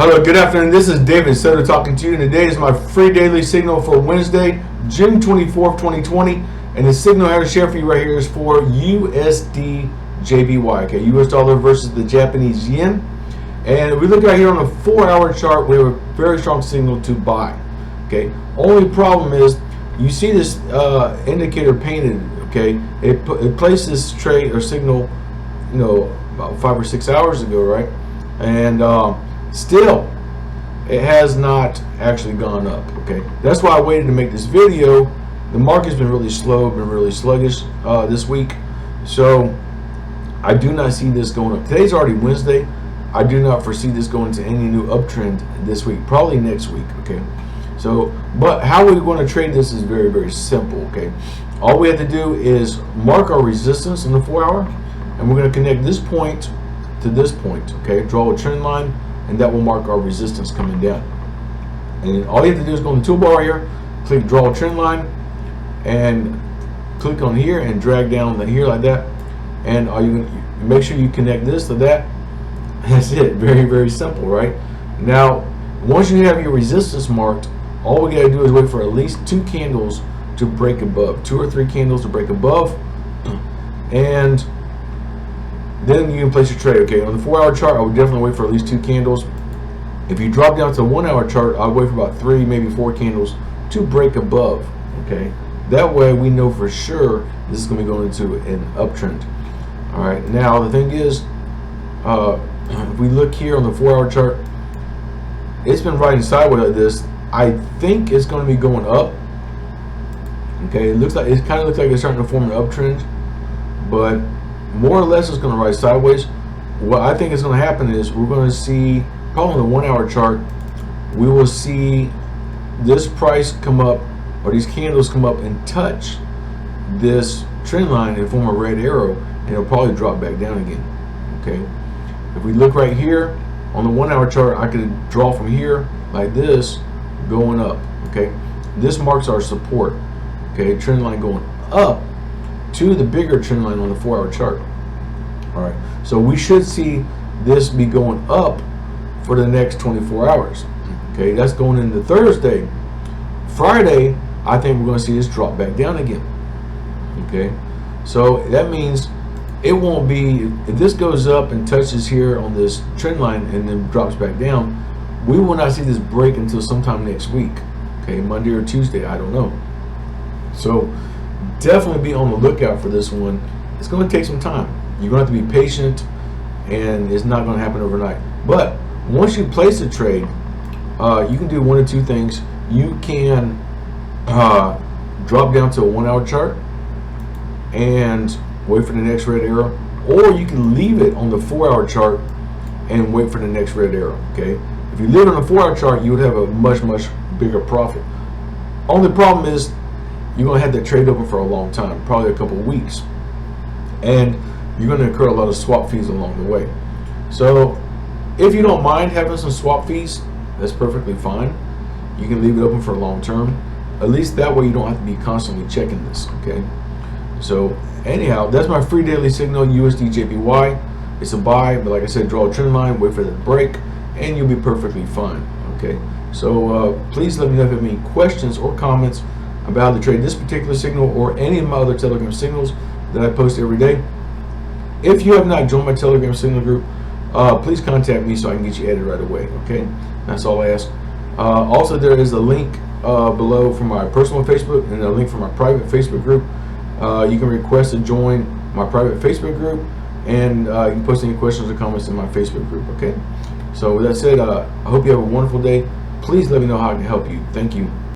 Hello, good afternoon. This is David Soto talking to you, and today is my free daily signal for Wednesday, June 24th, 2020. And the signal I have to share for you right here is for USDJPY, okay, US dollar versus the Japanese yen. And if we look right here on a 4-hour chart, we have a very strong signal to buy. Okay, only problem is you see this indicator painted. Okay, it placed this trade or signal, about 5 or 6 hours ago, right? And still, it has not actually gone up. Okay, that's why I waited to make this video. The market's been really slow, been really sluggish this week, so I do not see this going up. Today's already Wednesday. I do not foresee this going to any new uptrend this week, probably next week. Okay, so but how we're going to trade this is very, very simple. Okay, all we have to do is mark our resistance on the 4-hour, and we're going to connect this point to this point. Okay, draw a trend line, and that will mark our resistance coming down. And all you have to do is go on the toolbar right here, click draw a trend line, and click on here and drag down to here like that. And you make sure you connect this to that. That's it. Very, very simple, right? Now, once you have your resistance marked, all we got to do is wait for at least 2 candles to break above, 2 or 3 candles to break above, and then you can place your trade. Okay, on the 4-hour chart, I would definitely wait for at least 2 candles. If you drop down to the 1-hour chart, I'll wait for about 3, maybe 4 candles to break above. Okay, that way we know for sure this is going to be going into an uptrend. All right, now the thing is, if we look here on the 4-hour chart, it's been riding sideways like this. I think it's going to be going up. Okay, it kind of looks like it's starting to form an uptrend, but more or less it's going to ride sideways. What I think is going to happen is we're going to see, probably on the 1-hour chart, we will see this price come up, or these candles come up and touch this trend line and form a red arrow, and it'll probably drop back down again. Okay, if we look right here on the 1-hour chart, I could draw from here like this going up. Okay, this marks our support. Okay, trend line going up to the bigger trend line on the 4-hour chart. All right, so we should see this be going up for the next 24 hours. Okay, that's going into Thursday. Friday, I think we're going to see this drop back down again. Okay, so that means it won't be, if this goes up and touches here on this trend line and then drops back down, we will not see this break until sometime next week. Okay, Monday or Tuesday, I don't know. So definitely be on the lookout for this one. It's going to take some time. You're going to have to be patient, and it's not going to happen overnight. But once you place a trade, you can do one of 2 things. You can drop down to a 1-hour chart and wait for the next red arrow, or you can leave it on the 4-hour chart and wait for the next red arrow. Okay, if you leave it on the 4-hour chart, you would have a much, much bigger profit. Only problem is you're going to have that trade open for a long time, probably a couple of weeks, and you're going to incur a lot of swap fees along the way. So if you don't mind having some swap fees, that's perfectly fine. You can leave it open for a long term. At least that way you don't have to be constantly checking this. Okay, so anyhow, that's my free daily signal, USDJPY. It's a buy, but like I said, draw a trend line, wait for the break, and you'll be perfectly fine. Okay, so please let me know if you have any questions or comments about how to trade this particular signal or any of my other Telegram signals that I post every day. If you have not joined my Telegram signal group, please contact me so I can get you added right away. Okay, that's all I ask. Also, there is a link below for my personal Facebook and a link for my private Facebook group. You can request to join my private Facebook group, and you can post any questions or comments in my Facebook group. Okay, so with that said, I hope you have a wonderful day. Please let me know how I can help you. Thank you.